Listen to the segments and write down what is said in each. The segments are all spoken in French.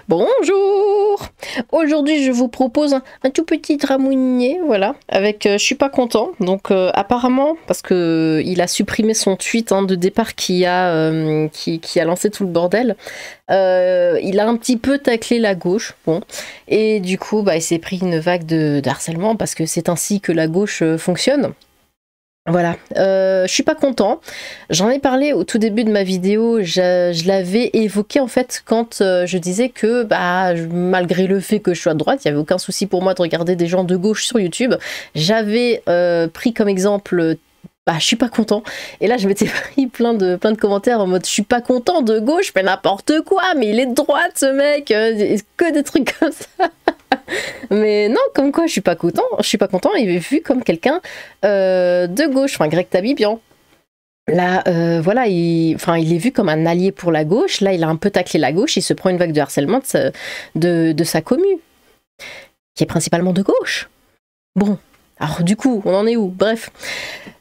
Bonjour! Aujourd'hui, je vous propose un tout petit dramounier, voilà, avec je suis pas content. Donc, apparemment, parce que il a supprimé son tweet de départ qui a lancé tout le bordel, il a un petit peu taclé la gauche, bon, et du coup, il s'est pris une vague de harcèlement parce que c'est ainsi que la gauche fonctionne. Voilà, je suis pas content. J'en ai parlé au tout début de ma vidéo, je l'avais évoqué en fait quand je disais que malgré le fait que je sois de droite, il n'y avait aucun souci pour moi de regarder des gens de gauche sur YouTube. J'avais pris comme exemple je suis pas content. Et là, je m'étais pris plein de commentaires en mode je suis pas content de gauche, mais n'importe quoi, mais il est de droite ce mec, que des trucs comme ça. Mais non, comme quoi je suis pas content, il est vu comme quelqu'un de gauche, enfin Greg Tabibian. Là, voilà, il est vu comme un allié pour la gauche. Là, il a un peu taclé la gauche, il se prend une vague de harcèlement de sa commu, qui est principalement de gauche. Bon, alors du coup, on en est où? Bref.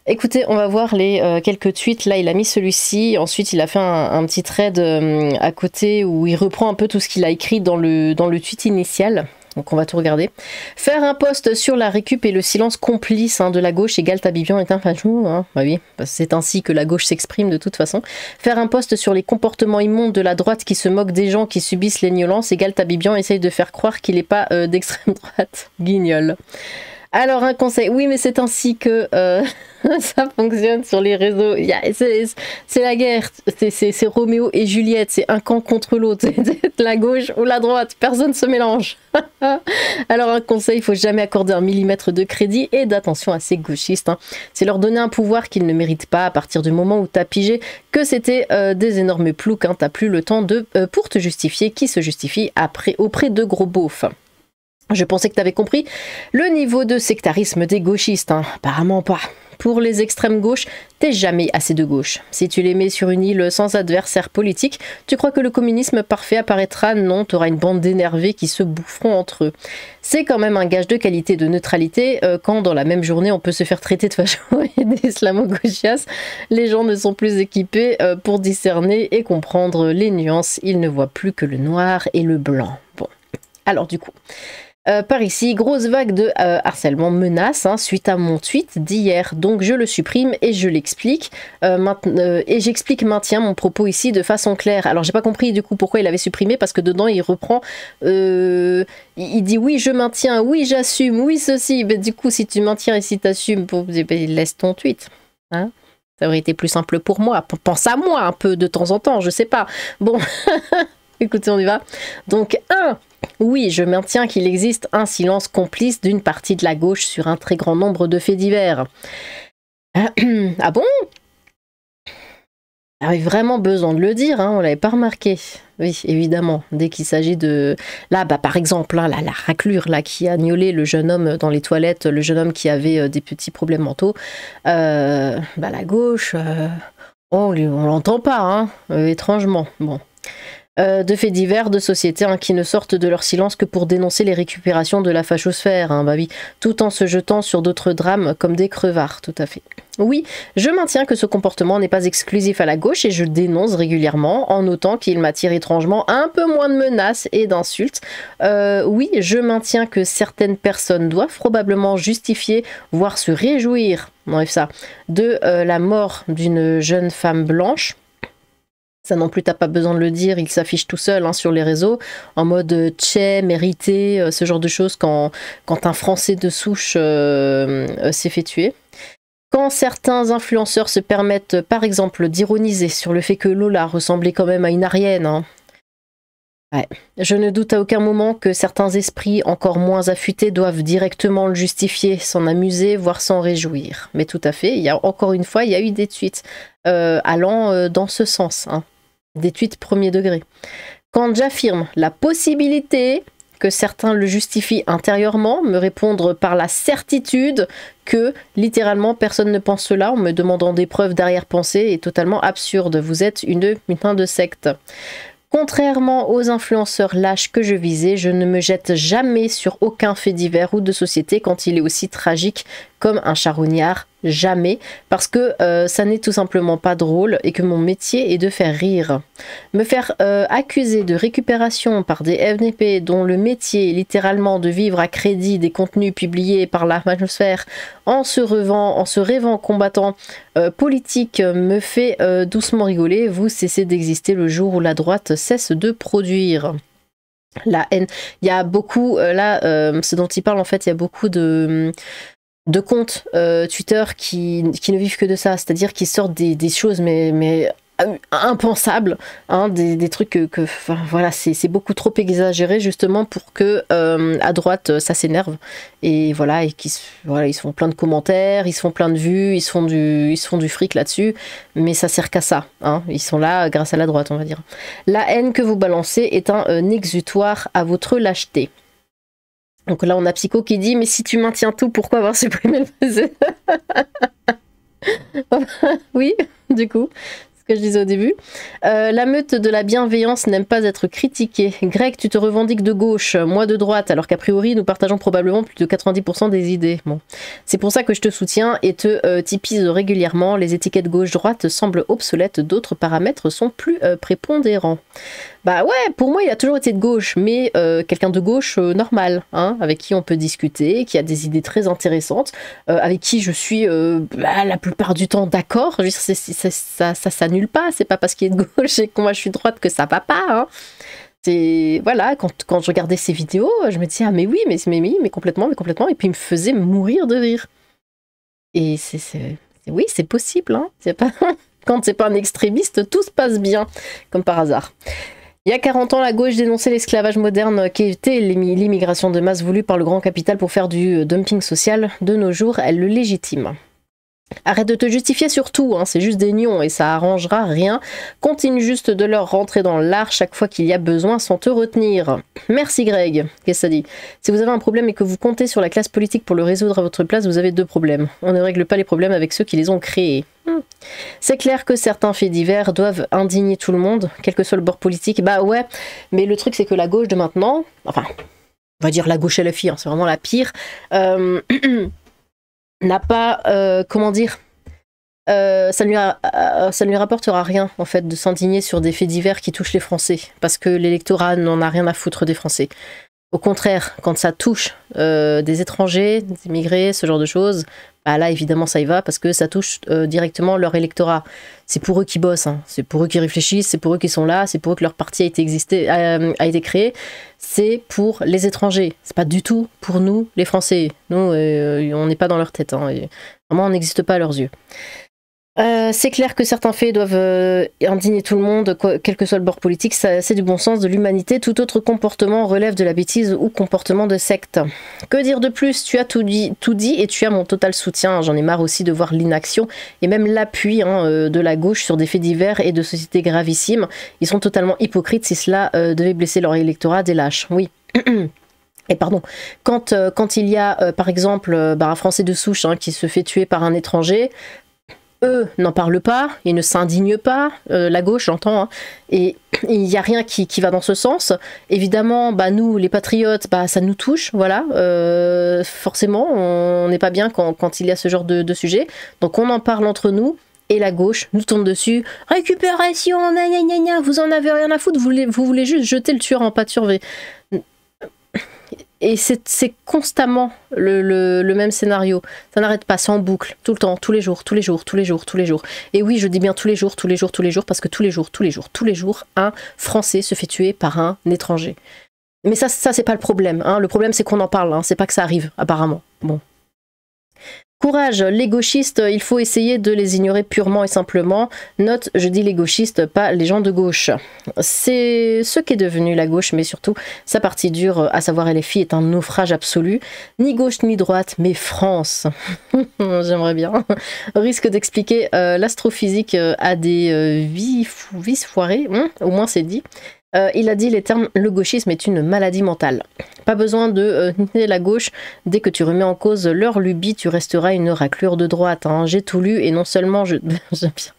Écoutez, on va voir les quelques tweets. Là, il a mis celui-ci. Ensuite, il a fait un petit thread à côté où il reprend un peu tout ce qu'il a écrit dans le tweet initial. Donc on va tout regarder. Faire un post sur la récup et le silence complice de la gauche égale Tabibian est un facho. Oui, c'est ainsi que la gauche s'exprime de toute façon. Faire un post sur les comportements immondes de la droite qui se moque des gens qui subissent l'ignorance égale Tabibian essaye de faire croire qu'il n'est pas d'extrême droite. Guignol. Alors un conseil, oui mais c'est ainsi que ça fonctionne sur les réseaux. C'est la guerre, c'est Roméo et Juliette, c'est un camp contre l'autre, c'est la gauche ou la droite, personne ne se mélange. Alors un conseil, il faut jamais accorder un millimètre de crédit et d'attention à ces gauchistes. C'est leur donner un pouvoir qu'ils ne méritent pas à partir du moment où t'as pigé que c'était des énormes ploucs. T'as plus le temps pour te justifier, qui se justifie auprès de gros beaufs. Je pensais que tu avais compris le niveau de sectarisme des gauchistes. Apparemment pas. Pour les extrêmes gauches, t'es jamais assez de gauche. Si tu les mets sur une île sans adversaire politique, tu crois que le communisme parfait apparaîtra? Non, t'auras une bande d'énervés qui se boufferont entre eux. C'est quand même un gage de qualité de neutralité quand dans la même journée on peut se faire traiter de facho et d'islamo-gauchias. Les gens ne sont plus équipés pour discerner et comprendre les nuances. Ils ne voient plus que le noir et le blanc. Bon, alors du coup... par ici, grosse vague de harcèlement menace suite à mon tweet d'hier. Donc je le supprime et je l'explique. Et j'explique maintien mon propos ici de façon claire. Alors j'ai pas compris du coup pourquoi il avait supprimé, parce que dedans il reprend, il dit oui je maintiens, oui j'assume, oui ceci. Mais du coup si tu maintiens et si t'assumes, laisse ton tweet. Ça aurait été plus simple pour moi. Pense à moi un peu de temps en temps, je sais pas. Bon, écoutez, on y va. Donc oui, je maintiens qu'il existe un silence complice d'une partie de la gauche sur un très grand nombre de faits divers. Ah bon? On avait vraiment besoin de le dire, on l'avait pas remarqué. Oui, évidemment, dès qu'il s'agit de... Là, par exemple, la raclure qui a gnolé le jeune homme dans les toilettes, le jeune homme qui avait des petits problèmes mentaux, la gauche, on l'entend pas, étrangement, bon. De faits divers, de sociétés qui ne sortent de leur silence que pour dénoncer les récupérations de la fachosphère, oui, tout en se jetant sur d'autres drames comme des crevards, tout à fait. Oui, je maintiens que ce comportement n'est pas exclusif à la gauche et je le dénonce régulièrement en notant qu'il m'attire étrangement un peu moins de menaces et d'insultes. Oui, je maintiens que certaines personnes doivent probablement justifier, voire se réjouir, de la mort d'une jeune femme blanche. Ça non plus, t'as pas besoin de le dire, il s'affiche tout seul sur les réseaux, en mode tchè, mérité, ce genre de choses quand un Français de souche s'est fait tuer. Quand certains influenceurs se permettent, par exemple, d'ironiser sur le fait que Lola ressemblait quand même à une Arienne. Ouais. Je ne doute à aucun moment que certains esprits encore moins affûtés doivent directement le justifier, s'en amuser, voire s'en réjouir. Mais tout à fait, encore une fois, il y a eu des tweets allant dans ce sens. Des tweets premier degré. Quand j'affirme la possibilité que certains le justifient intérieurement, me répondre par la certitude que littéralement personne ne pense cela en me demandant des preuves d'arrière-pensée est totalement absurde. Vous êtes une putain de secte. Contrairement aux influenceurs lâches que je visais, je ne me jette jamais sur aucun fait divers ou de société quand il est aussi tragique comme un charognard jamais, parce que ça n'est tout simplement pas drôle et que mon métier est de faire rire. Me faire accuser de récupération par des FNP dont le métier est littéralement de vivre à crédit des contenus publiés par la manosphère en se rêvant combattant politique me fait doucement rigoler. Vous cessez d'exister le jour où la droite cesse de produire. La haine. Il y a beaucoup, ce dont il parle en fait, il y a beaucoup de comptes Twitter qui ne vivent que de ça, c'est-à-dire qui sortent des choses mais impensables, hein, des trucs que enfin, voilà, c'est beaucoup trop exagéré justement pour que à droite ça s'énerve et voilà, et voilà, ils se font plein de commentaires, ils se font plein de vues, ils se font du fric là-dessus, mais ça sert qu'à ça, hein, ils sont là grâce à la droite, on va dire. La haine que vous balancez est un exutoire à votre lâcheté. Donc là, on a Psycho qui dit « Mais si tu maintiens tout, pourquoi avoir supprimé le PC ?» Oui, du coup, c'est ce que je disais au début. La meute de la bienveillance n'aime pas être critiquée. Greg, tu te revendiques de gauche, moi de droite, alors qu'a priori, nous partageons probablement plus de 90% des idées. Bon. C'est pour ça que je te soutiens et te typise régulièrement. Les étiquettes gauche-droite semblent obsolètes, d'autres paramètres sont plus prépondérants. Bah ouais, pour moi il a toujours été de gauche, mais quelqu'un de gauche normal, hein, avec qui on peut discuter, qui a des idées très intéressantes, avec qui je suis la plupart du temps d'accord. Ça s'annule pas, c'est pas parce qu'il est de gauche et que moi je suis de droite que ça va pas. Hein. C'est voilà, quand je regardais ses vidéos, je me disais ah mais oui, mais complètement, et puis il me faisait mourir de rire. Et oui, c'est possible, hein. C'est pas quand c'est pas un extrémiste, tout se passe bien, comme par hasard. Il y a 40 ans, la gauche dénonçait l'esclavage moderne qui était l'immigration de masse voulue par le grand capital pour faire du dumping social. De nos jours, elle le légitime. Arrête de te justifier sur tout, hein, c'est juste des nions et ça arrangera rien. Continue juste de leur rentrer dans l'art chaque fois qu'il y a besoin sans te retenir. Merci Greg. Qu'est-ce que ça dit? Si vous avez un problème et que vous comptez sur la classe politique pour le résoudre à votre place, vous avez deux problèmes. On ne règle pas les problèmes avec ceux qui les ont créés. C'est clair que certains faits divers doivent indigner tout le monde, quel que soit le bord politique. Bah ouais, mais le truc c'est que la gauche de maintenant, enfin, on va dire la gauche LFI, hein, c'est vraiment la pire, n'a pas, comment dire, ça ne lui rapportera rien en fait de s'indigner sur des faits divers qui touchent les Français, parce que l'électorat n'en a rien à foutre des Français. Au contraire, quand ça touche des étrangers, des immigrés, ce genre de choses, bah là évidemment ça y va parce que ça touche directement leur électorat. C'est pour eux qui bossent, hein. C'est pour eux qui réfléchissent, c'est pour eux qui sont là, c'est pour eux que leur parti a été créé. C'est pour les étrangers, c'est pas du tout pour nous les Français. Nous on n'est pas dans leur tête, hein, et vraiment on n'existe pas à leurs yeux. C'est clair que certains faits doivent indigner tout le monde, quel que soit le bord politique, c'est du bon sens, de l'humanité. Tout autre comportement relève de la bêtise ou comportement de secte. Que dire de plus? Tu as tout dit et tu as mon total soutien. J'en ai marre aussi de voir l'inaction et même l'appui de la gauche sur des faits divers et de sociétés gravissimes. Ils sont totalement hypocrites. Si cela devait blesser leur électorat, des lâches. Oui. Et pardon, quand il y a par exemple un Français de souche qui se fait tuer par un étranger, eux n'en parlent pas, ils ne s'indignent pas, la gauche j'entends, hein, et il n'y a rien qui va dans ce sens. Évidemment, nous les patriotes, ça nous touche, voilà, forcément on n'est pas bien quand il y a ce genre de sujet, donc on en parle entre nous. Et la gauche nous tombe dessus, récupération, gna gna gna gna, vous en avez rien à foutre, vous voulez juste jeter le tueur en pâture. Et c'est constamment le même scénario. Ça n'arrête pas, c'est en boucle, tout le temps, tous les jours. Et oui, je dis bien tous les jours, parce que tous les jours, un Français se fait tuer par un étranger. Mais ça c'est pas le problème, hein. Le problème c'est qu'on en parle, hein. C'est pas que ça arrive, apparemment. Bon. Courage, les gauchistes, il faut essayer de les ignorer purement et simplement. Note, je dis les gauchistes, pas les gens de gauche. C'est ce qu'est devenu la gauche, mais surtout sa partie dure, à savoir LFI, est un naufrage absolu. Ni gauche ni droite, mais France. J'aimerais bien. Risque d'expliquer l'astrophysique à des vis foirés, au moins c'est dit. Il a dit les termes « le gauchisme est une maladie mentale ». Pas besoin de nier la gauche, dès que tu remets en cause leur lubie, tu resteras une raclure de droite. Hein. J'ai tout lu et non seulement je... J'aime bien.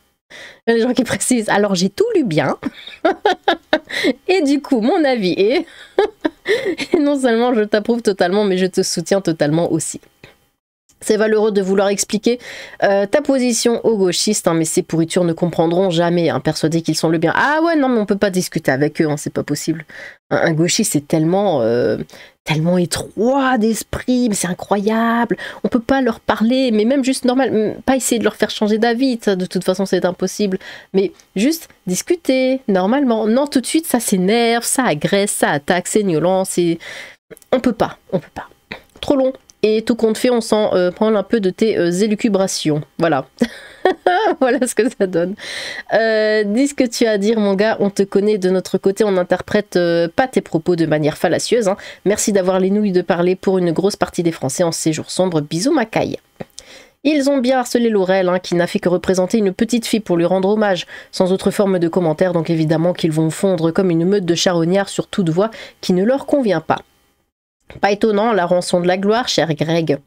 Il y a des gens qui précisent « alors j'ai tout lu bien ». Et du coup, mon avis est... Et non seulement je t'approuve totalement, mais je te soutiens totalement aussi. C'est valeureux de vouloir expliquer ta position aux gauchistes, hein, mais ces pourritures ne comprendront jamais, hein, persuadés qu'ils sont le bien. Ah ouais, non, mais on peut pas discuter avec eux, hein, c'est pas possible. Un gauchiste, c'est tellement étroit d'esprit, mais c'est incroyable. On peut pas leur parler, mais même juste normal, pas essayer de leur faire changer d'avis, de toute façon c'est impossible. Mais juste discuter, normalement. Non, tout de suite, ça s'énerve, ça agresse, ça attaque, c'est violent, c'est... On peut pas. Trop long. Et tout compte fait, on s'en prend un peu de tes élucubrations. Voilà. Voilà ce que ça donne. Dis ce que tu as à dire, mon gars. On te connaît de notre côté. On n'interprète pas tes propos de manière fallacieuse, hein. Merci d'avoir les nouilles de parler pour une grosse partie des Français en ces jours sombres. Bisous, Macaille. Ils ont bien harcelé Laurel, hein, qui n'a fait que représenter une petite fille pour lui rendre hommage, sans autre forme de commentaire, donc évidemment qu'ils vont fondre comme une meute de charognards sur toute voix qui ne leur convient pas. Pas étonnant, la rançon de la gloire, cher Greg.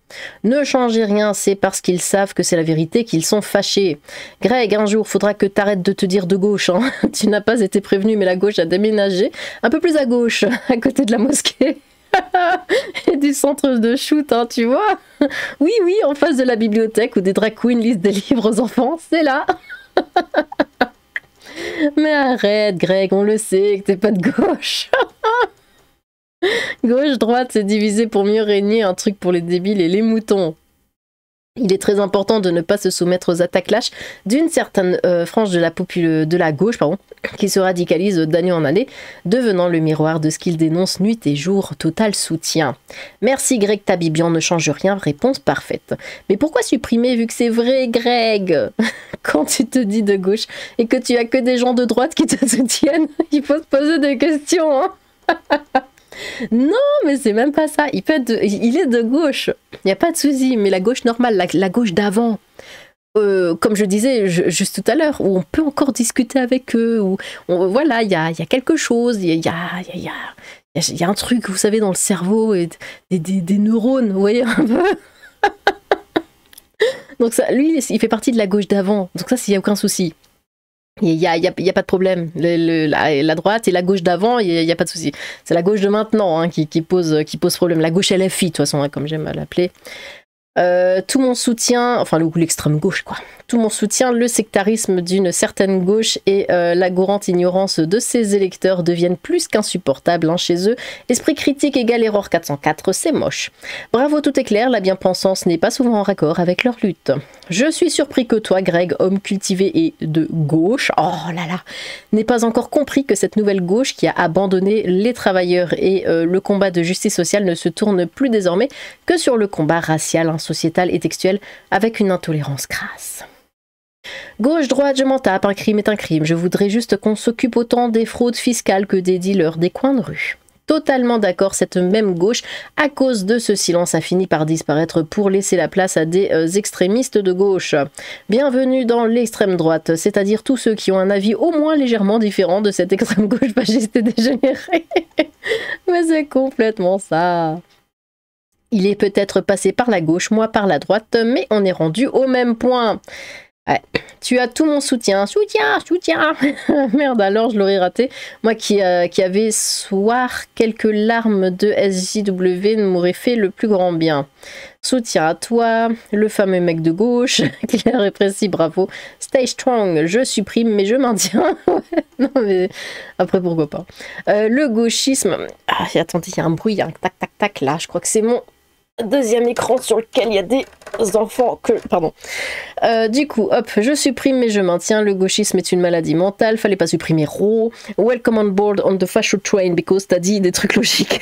Ne changez rien, c'est parce qu'ils savent que c'est la vérité qu'ils sont fâchés. Greg, un jour, faudra que t'arrêtes de te dire de gauche, hein. Tu n'as pas été prévenu, mais la gauche a déménagé un peu plus à gauche, à côté de la mosquée. Et du centre de shoot, hein, tu vois. Oui, en face de la bibliothèque où des drag queens lisent des livres aux enfants, c'est là. Mais arrête, Greg, on le sait que t'es pas de gauche. Gauche-droite, c'est divisé pour mieux régner, un truc pour les débiles et les moutons. Il est très important de ne pas se soumettre aux attaques lâches d'une certaine frange de la gauche, qui se radicalise d'année en année, devenant le miroir de ce qu'il dénonce nuit et jour. Total soutien. Merci Greg Tabibian, ne change rien, réponse parfaite. Mais pourquoi supprimer vu que c'est vrai, Greg? Quand tu te dis de gauche et que tu as que des gens de droite qui te soutiennent, il faut se poser des questions, hein. Non, mais c'est même pas ça. Il est de gauche. Il n'y a pas de souci. Mais la gauche normale, la gauche d'avant, comme je disais juste tout à l'heure, où on peut encore discuter avec eux, où voilà, il y a quelque chose, il y a un truc, vous savez, dans le cerveau, et des neurones, vous voyez un peu. Donc ça, lui, il fait partie de la gauche d'avant. Donc ça, il n'y a aucun souci. Il n'y a pas de problème. La droite et la gauche d'avant, il n'y a pas de souci. C'est la gauche de maintenant, hein, qui pose problème. La gauche LFI, de toute façon, hein, comme j'aime l'appeler. Tout mon soutien, enfin l'extrême gauche quoi, tout mon soutien, le sectarisme d'une certaine gauche et l'agourante ignorance de ses électeurs deviennent plus qu'insupportables, hein, chez eux. Esprit critique égale erreur 404, c'est moche. Bravo, tout est clair, la bien-pensance n'est pas souvent en raccord avec leur lutte. Je suis surpris que toi, Greg, homme cultivé et de gauche, oh là là, n'ait pas encore compris que cette nouvelle gauche qui a abandonné les travailleurs et le combat de justice sociale ne se tourne plus désormais que sur le combat racial, sociétal et textuel, avec une intolérance crasse. Gauche-droite, je m'en tape, un crime est un crime. Je voudrais juste qu'on s'occupe autant des fraudes fiscales que des dealers des coins de rue. Totalement d'accord, cette même gauche, à cause de ce silence, a fini par disparaître pour laisser la place à des extrémistes de gauche. Bienvenue dans l'extrême droite, c'est-à-dire tous ceux qui ont un avis au moins légèrement différent de cette extrême gauche fasciste et dégénérée. Mais c'est complètement ça. Il est peut-être passé par la gauche, moi par la droite, mais on est rendu au même point. Ouais. Tu as tout mon soutien. Soutien. Merde, alors je l'aurais raté. Moi qui avais soir quelques larmes de SJW m'aurait fait le plus grand bien. Soutien à toi, le fameux mec de gauche, clair et précis, bravo. Stay strong, je supprime mais je maintiens. Non mais après pourquoi pas. Le gauchisme. Ah, attendez, il y a un bruit, il y a un tac tac tac là. Je crois que c'est mon deuxième écran sur lequel il y a des enfants que... Pardon. Du coup, hop, je supprime mais je maintiens. Le gauchisme est une maladie mentale. Fallait pas supprimer Raw. Welcome on board on the fashion train because t'as dit des trucs logiques.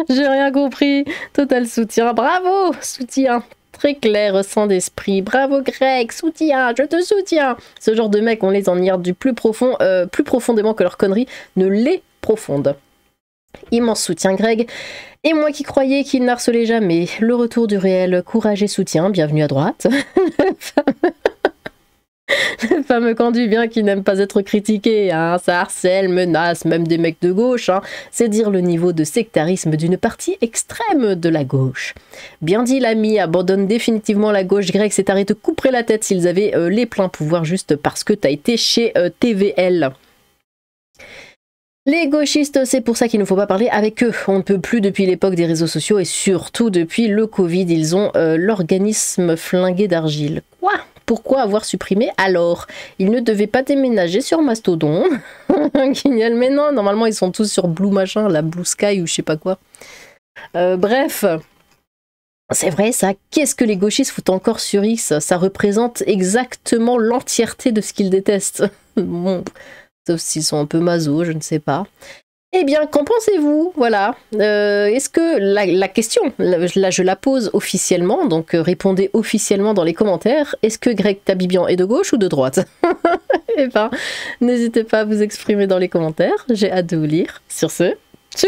J'ai rien compris. Total soutien. Bravo, soutien. Très clair, sans d'esprit. Bravo Greg, soutien, je te soutiens. Ce genre de mecs, on les emmerde du plus profond, plus profondément que leur connerie ne les profonde. Immense soutien Greg. Et moi qui croyais qu'il n'harcelait jamais. Le retour du réel, courage et soutien, bienvenue à droite. Le fameux camp du bien qui n'aime pas être critiqué, hein. Ça harcèle, menace, même des mecs de gauche, hein. C'est dire le niveau de sectarisme d'une partie extrême de la gauche. Bien dit l'ami, abandonne définitivement la gauche. Greg s'est arrêté de couper la tête s'ils avaient les pleins pouvoirs juste parce que t'as été chez TVL. Les gauchistes, c'est pour ça qu'il ne faut pas parler avec eux. On ne peut plus depuis l'époque des réseaux sociaux et surtout depuis le Covid. Ils ont l'organisme flingué d'argile. Quoi? Pourquoi avoir supprimé alors? Ils ne devaient pas déménager sur Mastodon. Guignol, mais non, normalement ils sont tous sur Blue machin, la Blue Sky ou je sais pas quoi. Bref. C'est vrai ça, qu'est-ce que les gauchistes foutent encore sur X? Ça représente exactement l'entièreté de ce qu'ils détestent. Bon, sauf s'ils sont un peu maso, je ne sais pas. Eh bien, qu'en pensez-vous? Voilà. Est-ce que la question, là je la pose officiellement, donc répondez officiellement dans les commentaires. Est-ce que Greg Tabibian est de gauche ou de droite? Eh ben, n'hésitez pas à vous exprimer dans les commentaires. J'ai hâte de vous lire. Sur ce, tchou!